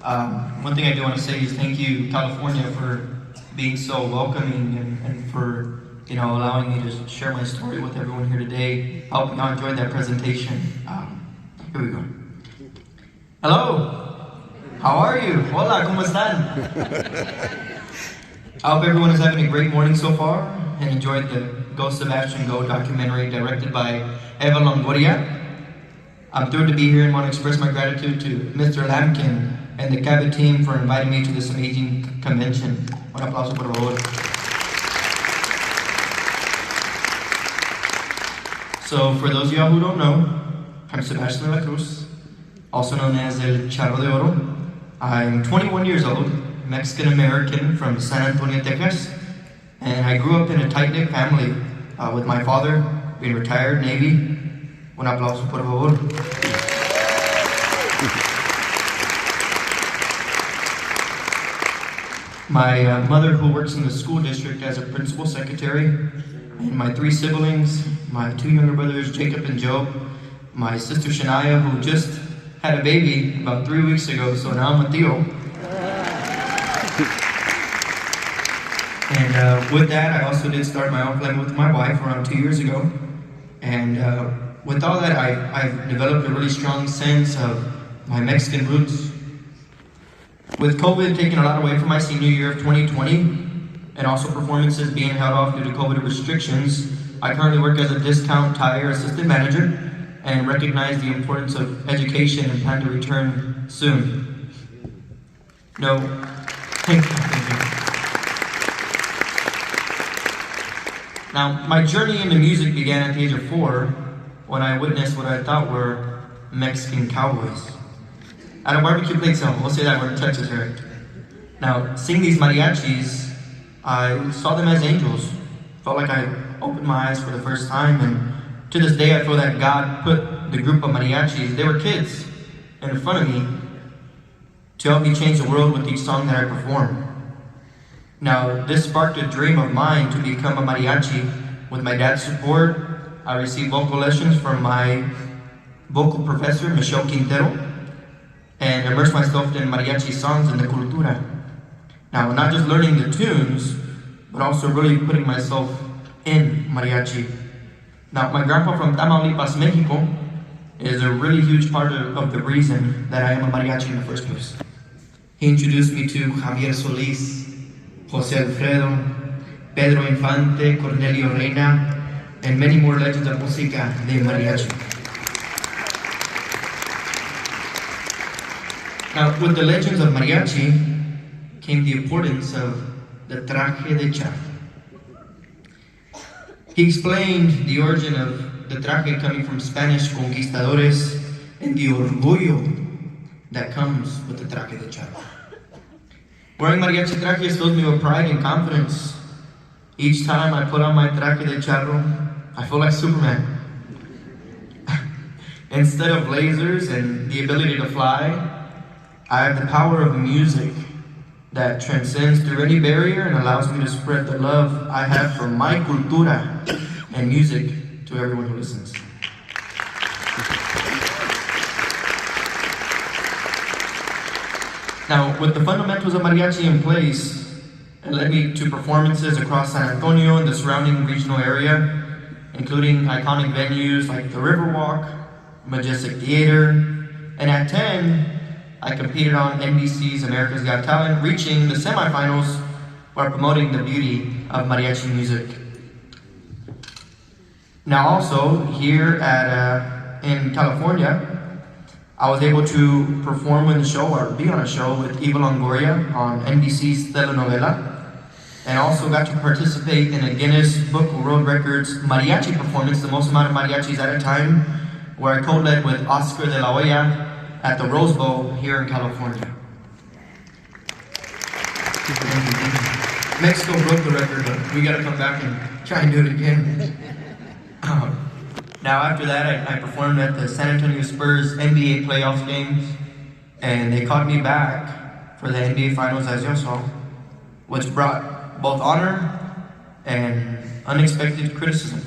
One thing I do want to say is thank you, California, for being so welcoming and for allowing me to share my story with everyone here today. I hope y'all enjoyed that presentation. Here we go. Hello, how are you? Hola, ¿cómo están? I hope everyone is having a great morning so far and enjoyed the Go Sebastien Go documentary directed by Eva Longoria. I'm thrilled to be here and want to express my gratitude to Mr. Lampkin and the CABE team for inviting me to this amazing convention. Un aplauso, por favor. So, for those of y'all who don't know, I'm Sebastien Cruz, also known as El Charro de Oro. I'm 21 years old, Mexican-American from San Antonio, Texas, and I grew up in a tight-knit family with my father being retired Navy. Un aplauso, por favor. My mother, who works in the school district as a principal secretary, and my 3 siblings, my 2 younger brothers, Jacob and Joe, my sister Shania, who just had a baby about 3 weeks ago, so now I'm a tío. And with that, I also did start my own family with my wife around 2 years ago. And with all that, I've developed a really strong sense of my Mexican roots. With COVID taking a lot away from my senior year of 2020, and also performances being held off due to COVID restrictions, I currently work as a discount tire assistant manager and recognize the importance of education and plan to return soon. No, thank you. Now, my journey into music began at the age of 4 when I witnessed what I thought were Mexican cowboys. At a barbecue plate sale, we'll say that we're in Texas, right? Now, seeing these mariachis, I saw them as angels. Felt like I opened my eyes for the first time, and to this day I feel that God put the group of mariachis, they were kids, in front of me to help me change the world with each song that I perform. Now, this sparked a dream of mine to become a mariachi. With my dad's support, I received vocal lessons from my vocal professor, Michelle Quintero, and immersed myself in mariachi songs and the cultura. Now, not just learning the tunes, but also really putting myself in mariachi. Now, my grandpa from Tamaulipas, Mexico, is a really huge part of the reason that I am a mariachi in the first place. He introduced me to Javier Solís, Jose Alfredo, Pedro Infante, Cornelio Reina, and many more legends of música de mariachi. Now, with the legends of mariachi came the importance of the traje de charro. He explained the origin of the traje coming from Spanish conquistadores and the orgullo that comes with the traje de charro. Wearing mariachi trajes fills me with pride and confidence. Each time I put on my traje de charro, I feel like Superman. Instead of lasers and the ability to fly, I have the power of music that transcends through any barrier and allows me to spread the love I have for my cultura and music to everyone who listens. Now, with the fundamentals of mariachi in place, it led me to performances across San Antonio and the surrounding regional area, including iconic venues like the Riverwalk, Majestic Theater, and at 10, I competed on NBC's America's Got Talent, reaching the semifinals while promoting the beauty of mariachi music. Now also, here in California, I was able to perform in the show, or be on a show with Eva Longoria on NBC's telenovela, and also got to participate in a Guinness Book of World Records mariachi performance, the most amount of mariachis at a time, where I co-led with Oscar de la Hoya at the Rose Bowl here in California. Mexico broke the record, but we gotta come back and try and do it again. Now after that, I performed at the San Antonio Spurs NBA playoffs games, and they called me back for the NBA Finals, as you saw, which brought both honor and unexpected criticism.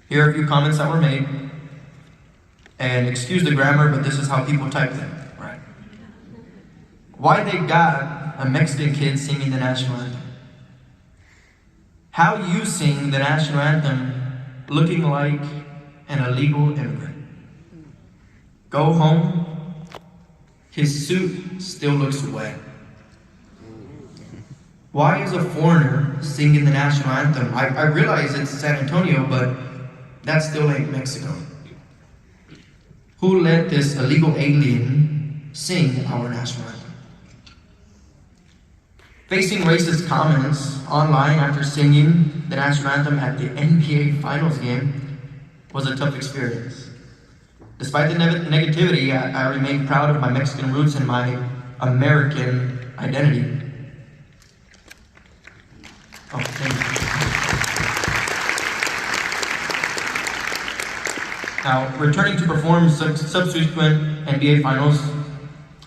Here are a few comments that were made, and excuse the grammar, but this is how people type them, right? why they got a Mexican kid singing the national anthem. How you sing the national anthem looking like an illegal immigrant. Go home, his suit still looks wet. Why is a foreigner singing the national anthem? I realize it's San Antonio, but that still ain't Mexico. Who let this illegal alien sing our national anthem? Facing racist comments online after singing the national anthem at the NBA Finals game was a tough experience. Despite the negativity, I remain proud of my Mexican roots and my American identity. Oh, thank you. Now, returning to perform subsequent NBA Finals,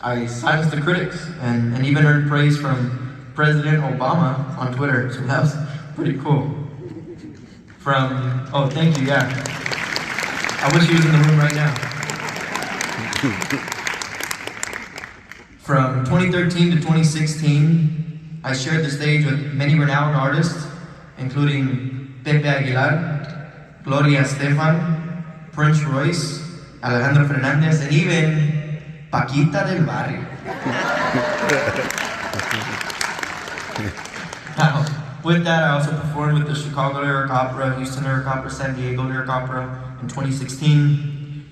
I silenced the critics and even earned praise from President Obama on Twitter, so that was pretty cool. Oh, thank you, yeah. I wish he was in the room right now. From 2013 to 2016, I shared the stage with many renowned artists, including Pepe Aguilar, Gloria Estefan, Prince Royce, Alejandro Fernandez, and even Paquita del Barrio. Now, with that, I also performed with the Chicago Lyric Opera, Houston Lyric Opera, San Diego Lyric Opera in 2016.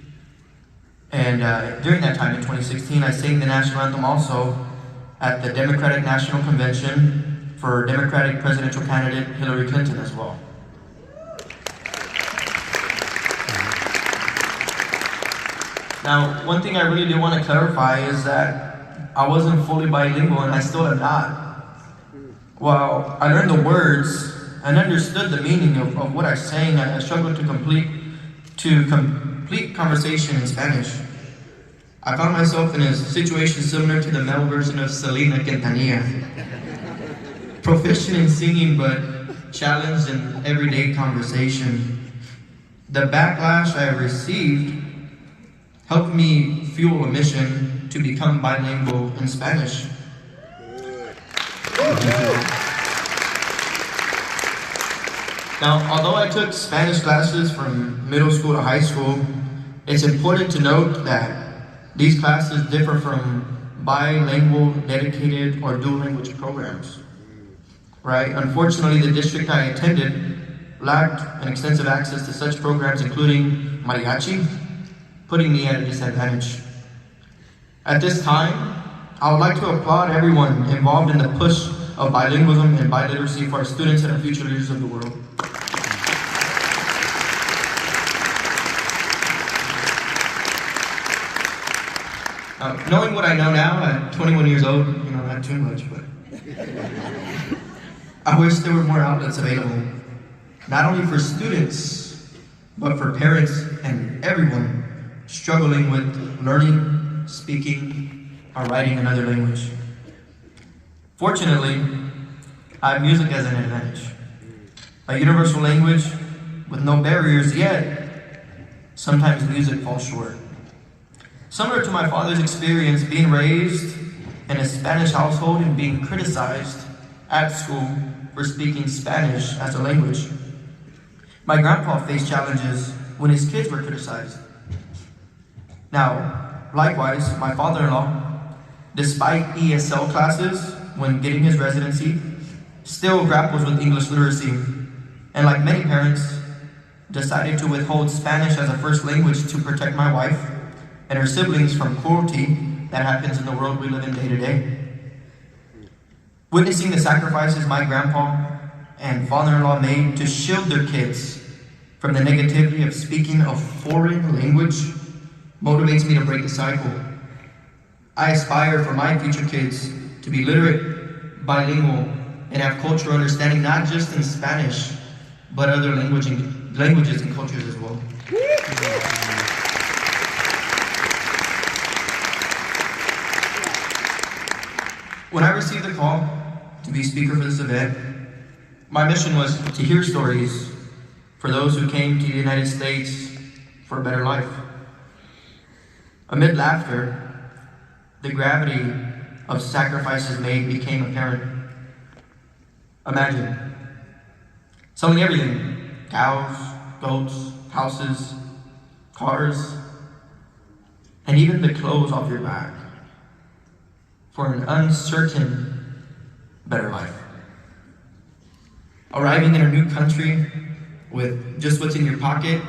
And during that time in 2016, I sang the national anthem also at the Democratic National Convention for Democratic presidential candidate Hillary Clinton as well. Now, one thing I really do want to clarify is that I wasn't fully bilingual, and I still am not. While I learned the words and understood the meaning of what I sang, I struggled to complete conversation in Spanish. I found myself in a situation similar to the male version of Selena Quintanilla. Proficient in singing, but challenged in everyday conversation. The backlash I received helped me fuel a mission to become bilingual in Spanish. Now, although I took Spanish classes from middle school to high school, it's important to note that these classes differ from bilingual, dedicated, or dual language programs. Right? Unfortunately, the district I attended lacked an extensive access to such programs, including mariachi, putting me at a disadvantage. At this time, I would like to applaud everyone involved in the push of bilingualism and biliteracy for our students and our future leaders of the world. Knowing what I know now at 21 years old, not too much, but I wish there were more outlets available, not only for students, but for parents and everyone struggling with learning, speaking, or writing another language. Fortunately, I have music as an advantage. A universal language with no barriers, yet sometimes music falls short. Similar to my father's experience being raised in a Spanish household and being criticized at school for speaking Spanish as a language, my grandpa faced challenges when his kids were criticized. Now, likewise, my father-in-law, despite ESL classes when getting his residency, still grapples with English literacy, and like many parents, decided to withhold Spanish as a first language to protect my wife and her siblings from cruelty that happens in the world we live in day to day. Witnessing the sacrifices my grandpa and father-in-law made to shield their kids from the negativity of speaking a foreign language motivates me to break the cycle. I aspire for my future kids to be literate, bilingual, and have cultural understanding not just in Spanish, but other languages and cultures as well. When I received the call to be speaker for this event, my mission was to hear stories for those who came to the United States for a better life. Amid laughter, the gravity of sacrifices made became apparent. Imagine selling everything: cows, goats, houses, cars, and even the clothes off your back for an uncertain, better life. Arriving in a new country with just what's in your pocket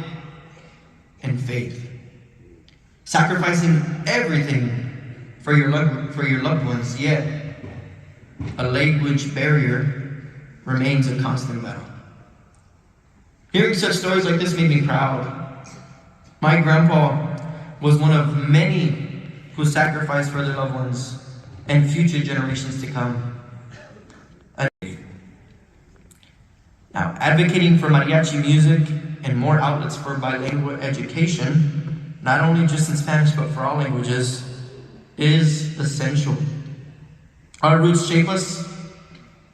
and faith. Sacrificing everything for your loved ones, yet a language barrier remains a constant battle. Hearing such stories like this made me proud. My grandpa was one of many who sacrificed for their loved ones and future generations to come. Now, advocating for mariachi music and more outlets for bilingual education, not only just in Spanish but for all languages, is essential. Our roots shape us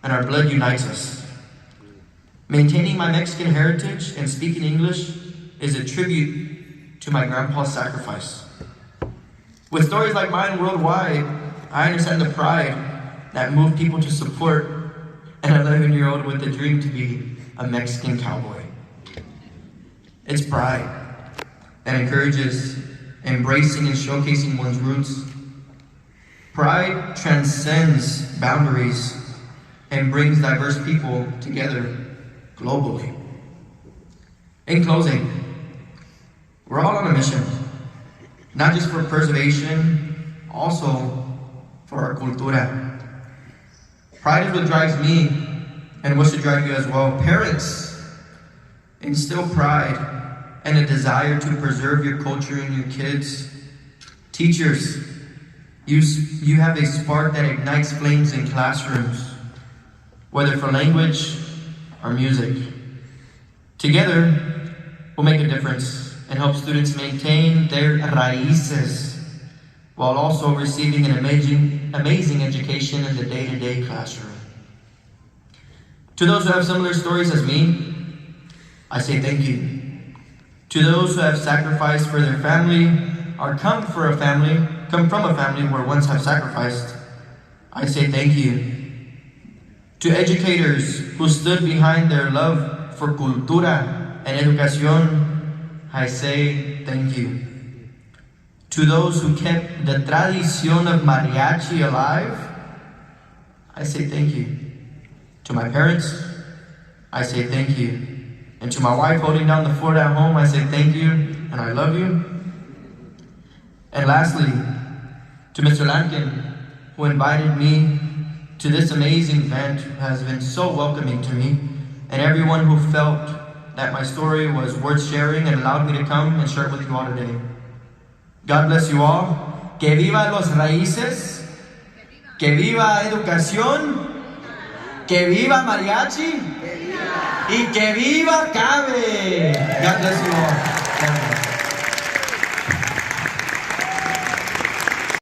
and our blood unites us. Maintaining my Mexican heritage and speaking English is a tribute to my grandpa's sacrifice. With stories like mine worldwide, I understand the pride that moved people to support an 11-year-old with a dream to be a Mexican cowboy. It's pride that encourages embracing and showcasing one's roots. Pride transcends boundaries and brings diverse people together globally. In closing, we're all on a mission, not just for preservation, also for our cultura. Pride is what drives me and what should drive you as well. Parents, instill pride and a desire to preserve your culture in your kids. Teachers, you have a spark that ignites flames in classrooms, whether for language or music. Together, we'll make a difference and help students maintain their raíces while also receiving an amazing education in the day-to-day classroom. To those who have similar stories as me, I say thank you. To those who have sacrificed for their family or come from a family where once have sacrificed, I say thank you. To educators who stood behind their love for cultura and educación, I say thank you. To those who kept the tradición of mariachi alive, I say thank you. To my parents, I say thank you. And to my wife holding down the fort at home, I say thank you and I love you. And lastly, to Mr. Lankin, who invited me to this amazing event, has been so welcoming to me, and everyone who felt that my story was worth sharing and allowed me to come and share it with you all today. God bless you all. Que viva los raíces. Que viva educación. Que viva mariachi. Y que viva CABE. God bless you all.